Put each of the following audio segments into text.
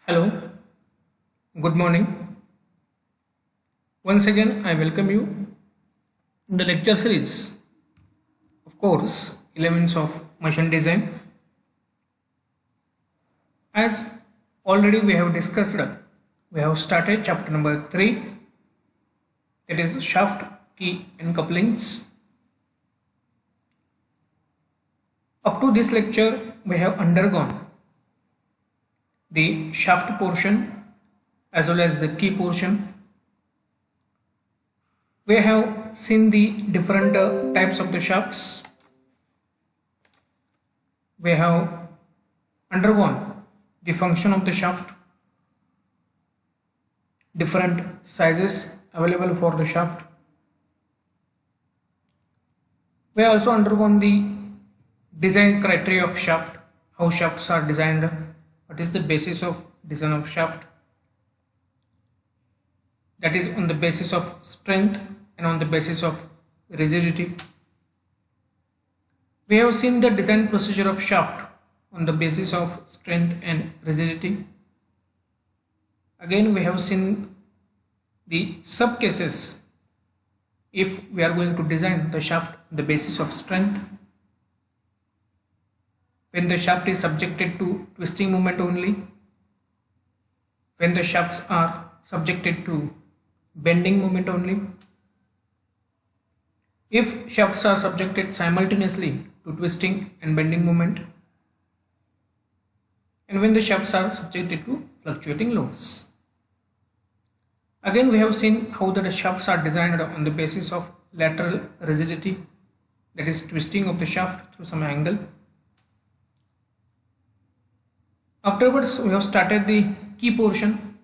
Hello, good morning. Once again, I welcome you in the lecture series, of course, Elements of Machine Design. As already we have discussed, we have started chapter number 3, that is shaft, key, and couplings. Up to this lecture, we have undergone the shaft portion as well as the key portion. We have seen the different types of the shafts. We have undergone the function of the shaft, different sizes available for the shaft. We have also undergone the design criteria of shaft, how shafts are designed, what is the basis of design of shaft, that is on the basis of strength and on the basis of rigidity. We have seen the design procedure of shaft on the basis of strength and rigidity. Again, we have seen the sub cases if we are going to design the shaft on the basis of strength, when the shaft is subjected to twisting moment only, when the shafts are subjected to bending moment only, if shafts are subjected simultaneously to twisting and bending moment, and when the shafts are subjected to fluctuating loads. Again, we have seen how the shafts are designed on the basis of lateral rigidity, that is twisting of the shaft through some angle. Afterwards, we have started the key portion.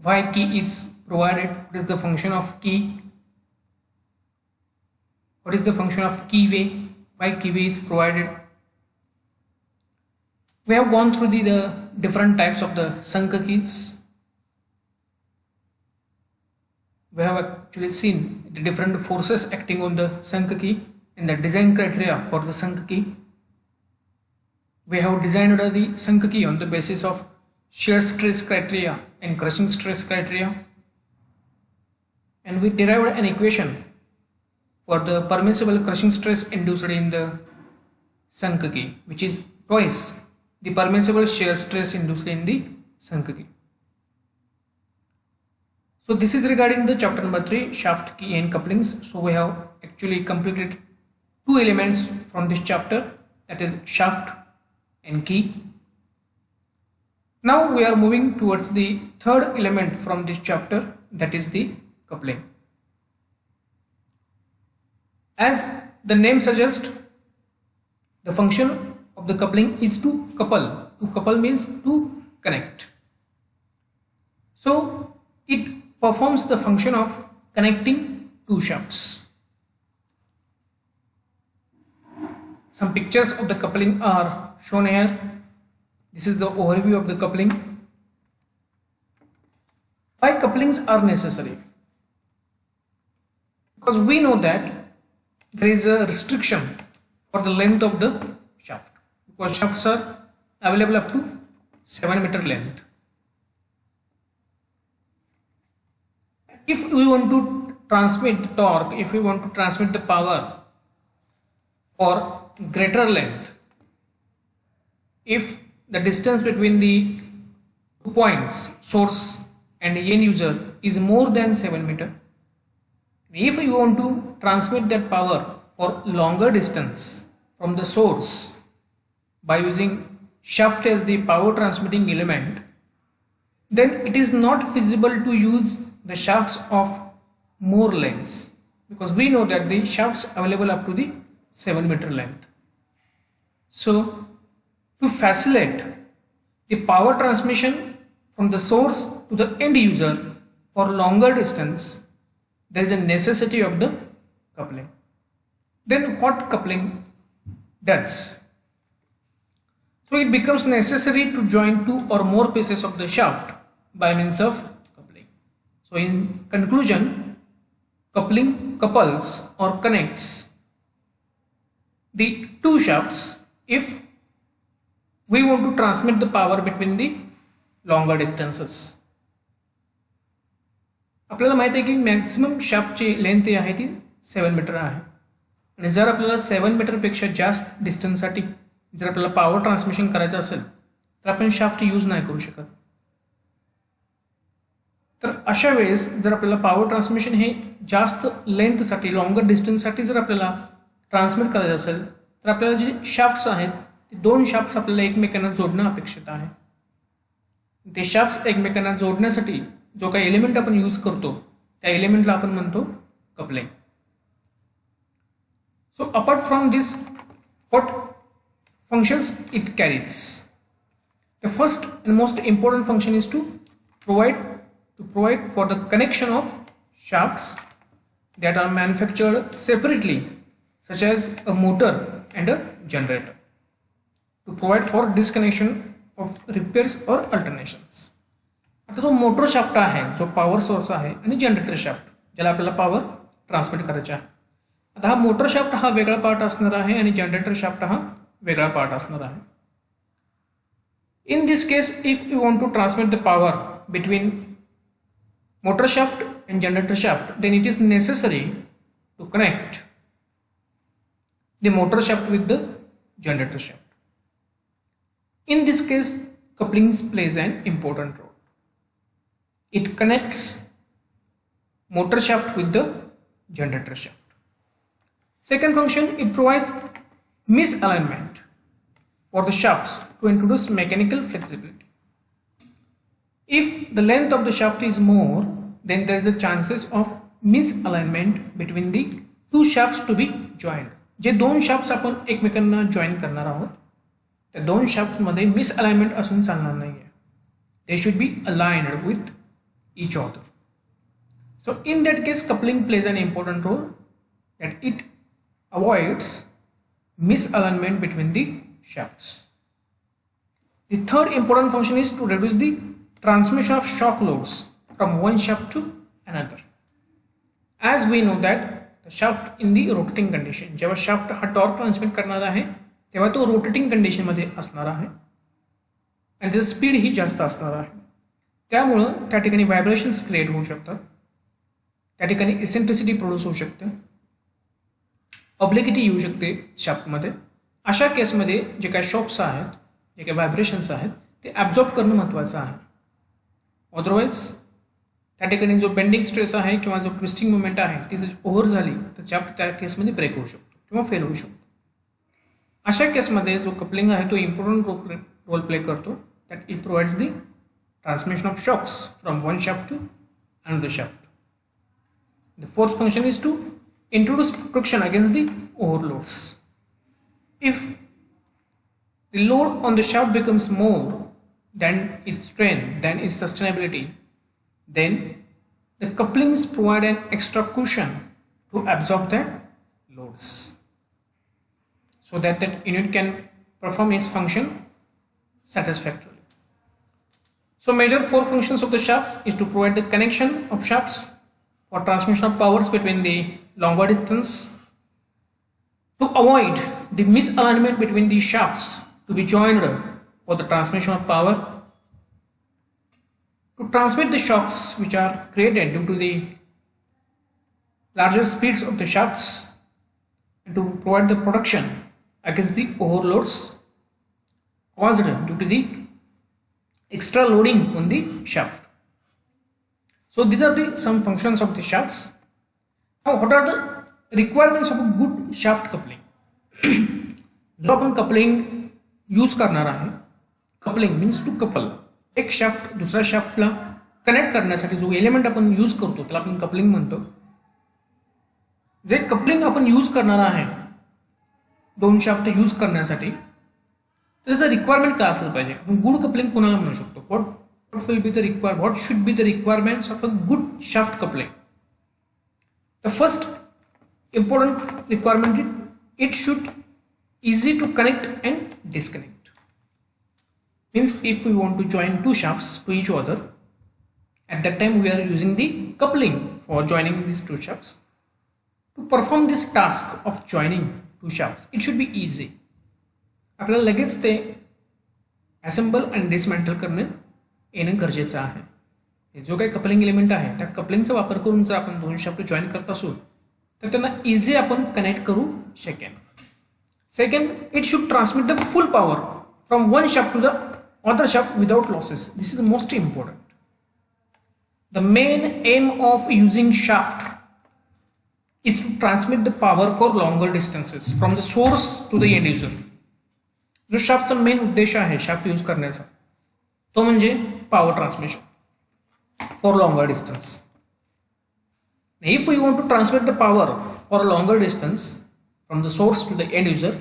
Why key is provided? What is the function of key? What is the function of keyway? Why keyway is provided? We have gone through the different types of the sunk keys. We have actually seen the different forces acting on the sunk key and the design criteria for the sunk key. We have designed the sunk key on the basis of shear stress criteria and crushing stress criteria, and we derived an equation for the permissible crushing stress induced in the sunk key, which is twice the permissible shear stress induced in the sunk key. So this is regarding the chapter number 3, shaft, key and couplings. So we have actually completed two elements from this chapter, that is shaft and key. Now we are moving towards the third element from this chapter, that is the coupling. As the name suggests, the function of the coupling is to couple. To couple means to connect. So it performs the function of connecting two shafts. Some pictures of the coupling are shown here. This is the overview of the coupling. Why couplings are necessary? Because we know that there is a restriction for the length of the shaft, because shafts are available up to 7 meter length. If we want to transmit the torque, if we want to transmit the power for greater length, if the distance between the 2 points, source and end user, is more than 7 meter, if we want to transmit that power for longer distance from the source by using shaft as the power transmitting element, then it is not feasible to use the shafts of more lengths, because we know that the shafts available up to the 7 meter length. So to facilitate the power transmission from the source to the end user for longer distance, there is a necessity of the coupling. Then what coupling does? So it becomes necessary to join two or more pieces of the shaft by means of coupling. So in conclusion, coupling couples or connects the two shafts if we want to transmit the power between the longer distances. आपल्याला माहिती आहे की maximum शाफ्टची length आहे ती 7 metre आहे आणि जर आपल्याला 7 मीटरपेक्षा जास्त डिस्टन्ससाठी जर आपल्याला पॉवर ट्रान्समिशन करायचं असेल तर आपण शाफ्ट यूज नाही करू शकत. तर अशा वेळेस जर आपल्याला पॉवर ट्रान्समिशन हे जास्त लेंथसाठी लॉंगर डिस्टन्ससाठी जर आपल्याला ट्रान्समिट करायचं असेल तर आपल्याला जे शाफ्ट्स आहेत ते 2 शाफ्ट्स आपल्याला एकमेकांना जोडणं अपेक्षित आहे. ते शाफ्ट्स एकमेकांना जोडण्यासाठी जो काही एलिमेंट आपण यूज करतो त्या एलिमेंटला आपण म्हणतो coupling. So apart from this what functions it carries. The first and most important function is to provide for the connection of shafts that are manufactured separately, such as a motor and a generator, to provide for disconnection of repairs or alternations. आता जो motor shaft आहे जो power source आहे आणि generator shaft ज्याला आपल्याला power transmit करायचे आहे. आता हा मोटर शाफ्ट हा वेगळा पार्ट असणार आहे आणि जनरेटर शाफ्ट हा वेगळा पार्ट असणार आहे. In this case, if you want to transmit the power between motor shaft and generator shaft, then it is necessary to connect the motor shaft with the generator shaft. In this case, coupling plays an important role. It connects motor shaft with the generator shaft. Second function, it provides misalignment for the shafts to introduce mechanical flexibility. If the length of the shaft is more, then there is a chances of misalignment between the two shafts to be joined. J 2 shafts आपण एकमेकांना join करणार आहोत त्या 2 shafts मध्ये misalignment असून चालणार नाहीये. They should be aligned with each other. So in that case, coupling plays an important role that it avoids misalignment between the shafts. The third important function is to reduce the transmission of shock loads from one shaft to another. As we know that the shaft in the rotating condition, जेव्हा shaft हा torque transmit करणार आहे तेव्हा तो rotating condition मध्ये असणार आहे आणि त्याची स्पीड ही जास्त असणार आहे. त्यामुळं त्या ठिकाणी व्हायब्रेशन्स क्रिएट होऊ शकतात, त्या ठिकाणी इसेंट्रिसिटी प्रोड्यूस होऊ शकते, ऑब्लिक्विटी येऊ शकते शाफ्टमध्ये. अशा केसमध्ये जे काही शॉक्स आहेत जे काही व्हायब्रेशन्स आहेत ते ॲब्झॉर्ब करणं महत्त्वाचं आहे. अदरवाईज त्या ठिकाणी जो बेंडिंग स्ट्रेस आहे किंवा जो ट्विस्टिंग मुवमेंट आहे ती जर ओव्हर झाली तर शाफ्ट त्या केसमध्ये ब्रेक होऊ शकतो किंवा फेल होऊ शकतो. अशा केसमध्ये जो कपलिंग आहे तो इम्पॉर्टंट रोल प्ले करतो that it provides the transmission of shocks from one shaft to another shaft. The fourth function is to introduce protection against the overloads. If the load on the shaft becomes more than its strength, than its sustainability, then the couplings provide an extra cushion to absorb the loads so that that unit can perform its function satisfactorily. So major 4 functions of the shafts is to provide the connection of shafts for transmission of powers between the longer distance, to avoid the misalignment between the shafts to be joined for the transmission of power, to transmit the shocks which are created due to the larger speeds of the shafts, and to provide the protection against the overloads caused due to the extra loading on the shaft. So these are the some functions of the shafts. Now what are the requirements of a good shaft coupling? जो आपण coupling use करणार आहे, coupling means to couple, एक shaft दुसऱ्या शाफ्टला connect करण्यासाठी जो element आपण use करतो त्याला आपण कपलिंग म्हणतो. जे कपलिंग आपण यूज करणार आहे 2 शाफ्ट यूज करण्यासाठी त्याचं रिक्वायरमेंट काय असलं पाहिजे, गुड कपलिंग कोणाला म्हणू शकतो. What should be the requirements of a good shaft coupling. The first important requirement is it should easy to connect and disconnect. Means if we want to join 2 shafts to each other, at that time we are using the coupling for joining these 2 shafts. To perform this task of joining 2 shafts, it should be easy. आपल्याला लगेच ते assemble आणि dismantle करणे येणं गरजेचं आहे. जो काही कपलिंग एलिमेंट आहे त्या कपलिंगचा वापर करून जर आपण दोन शाफ्ट जॉईन करत असू तर त्यांना इझी आपण कनेक्ट करू शकेन. Second, it should transmit the full power from one shaft to the other shaft without losses. This is most important. The main aim of using shaft is to transmit the power for longer distances from the source to the end user. जो शाफ्टचा main उद्देश आहे shaft use करण्याचा तो म्हणजे power transmission for longer distance. If we want to transmit the power for a longer distance from the source to the end user,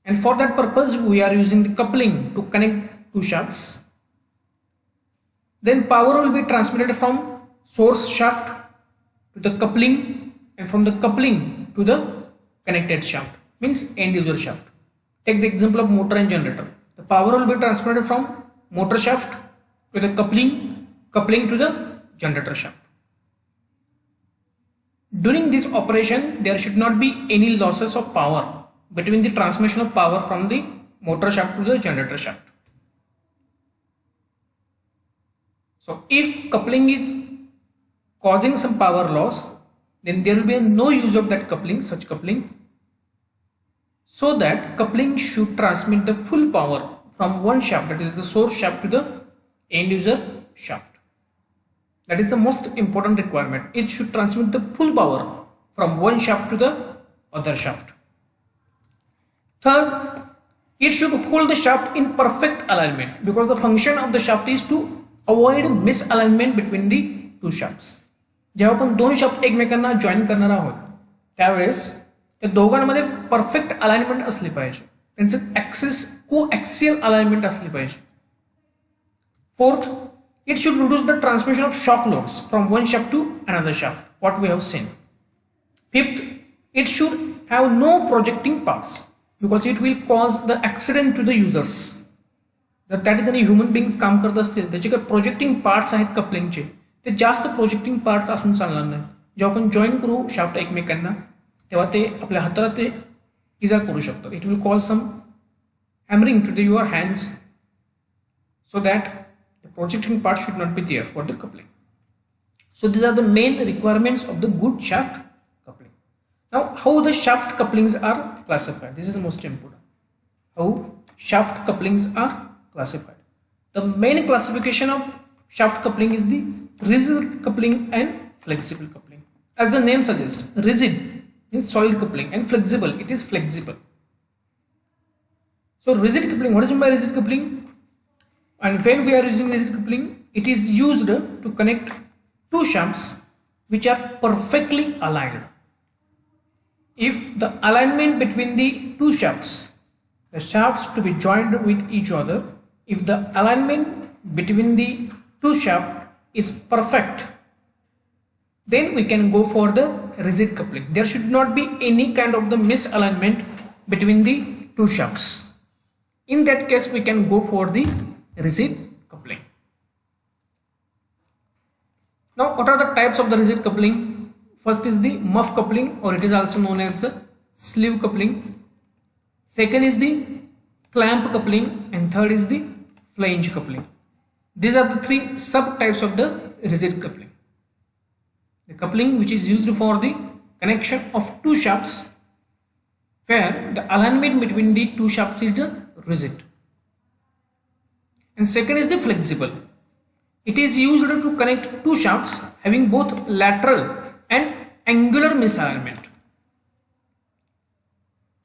and for that purpose we are using the coupling to connect two shafts, then power will be transmitted from source shaft to the coupling and from the coupling to the connected shaft, means end user shaft. Take the example of motor and generator. The power will be transmitted from motor shaft to the coupling to the generator shaft. During this operation there should not be any losses of power between the transmission of power from the motor shaft to the generator shaft. So if coupling is causing some power loss, then there will be no use of that coupling, such coupling. So that coupling should transmit the full power from one shaft, that is the source shaft, to the end user shaft. That is the most important requirement. It should transmit the full power from one shaft to the other shaft. Third, it should hold the shaft in perfect alignment, because the function of the shaft is to avoid misalignment between the two shafts. जेव्हा आपण दोन shaft एकमेकांना join करणार आहोत त्यावेळेस त्या दोघांमध्ये perfect alignment असली पाहिजे, त्यांचं कोएक्सियल अलाइनमेंट असली पाहिजे. Fourth, it should reduce the transmission of shock loads from one shaft to another shaft, what we have seen. Fifth, it should have no projecting parts because it will cause the accident to the users. जर त्या ठिकाणी human बिंग्स काम करत असतील त्याचे काही projecting parts आहेत कपलिंगचे, ते जास्त प्रोजेक्टिंग पार्ट्स असून चालणार नाही. जेव्हा आपण जॉईन करू शाफ्ट एकमेकांना तेव्हा ते आपल्या हाताला ते इजा करू शकतात. It will cause some hammering to the your hands, so that the projecting part should not be there for the coupling. So these are the main requirements of the good shaft coupling. Now how the shaft couplings are classified. This is most important. How shaft couplings are classified. The main classification of shaft coupling is the rigid coupling and flexible coupling. As the name suggests, rigid means solid coupling and flexible, it is flexible. So rigid coupling, what is meant by rigid coupling? And when we are using rigid coupling, it is used to connect two shafts which are perfectly aligned. If the alignment between the two shafts, the shafts to be joined with each other, if the alignment between the two shafts is perfect, then we can go for the rigid coupling. There should not be any kind of the misalignment between the two shafts. In that case we can go for the rigid coupling. Now what are the types of the rigid coupling? First is the muff coupling, or it is also known as the sleeve coupling. Second is the clamp coupling, and third is the flange coupling. These are the three subtypes of the rigid coupling. The coupling which is used for the connection of two shafts where the alignment between the two shafts is rigid. And second is the flexible. It is used to connect two shafts having both lateral and angular misalignment.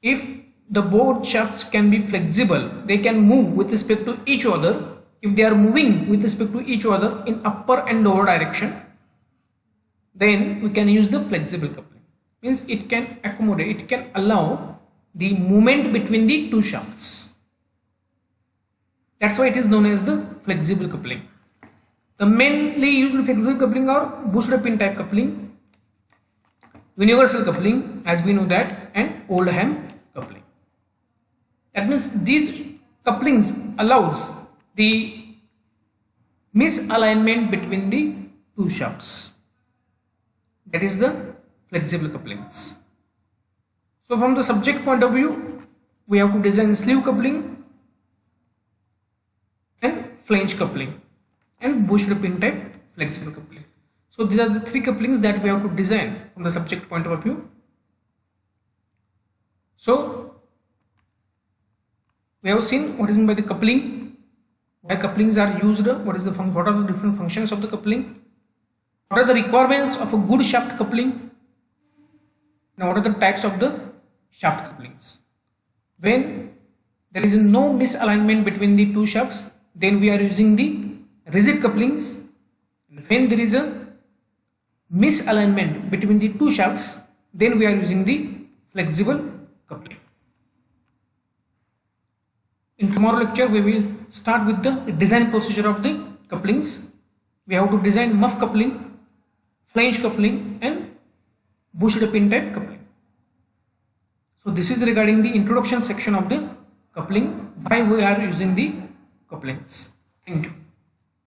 If the both shafts can be flexible, they can move with respect to each other. If they are moving with respect to each other in upper and lower direction, then we can use the flexible coupling. Means it can accommodate, it can allow the movement between the two shafts. That's why it is known as the flexible coupling. The mainly used flexible coupling are booster pin type coupling, universal coupling as we know that, and Oldham coupling. That means these couplings allows the misalignment between the two shafts. That is the flexible couplings. So from the subject point of view, we have to design sleeve coupling, flange coupling, and bushed pin type flexible coupling. So these are the three couplings that we have to design from the subject point of view. So we have seen what is meant by the coupling, why couplings are used, what are the different functions of the coupling, what are the requirements of a good shaft coupling, and what are the types of the shaft couplings. When there is no misalignment between the two shafts, then we are using the rigid couplings, and when there is a misalignment between the two shafts, then we are using the flexible coupling. In tomorrow lecture, we will start with the design procedure of the couplings. We have to design muff coupling, flange coupling, and bushed pin type coupling. So this is regarding the introduction section of the coupling, why we are using the couplings. Thank you.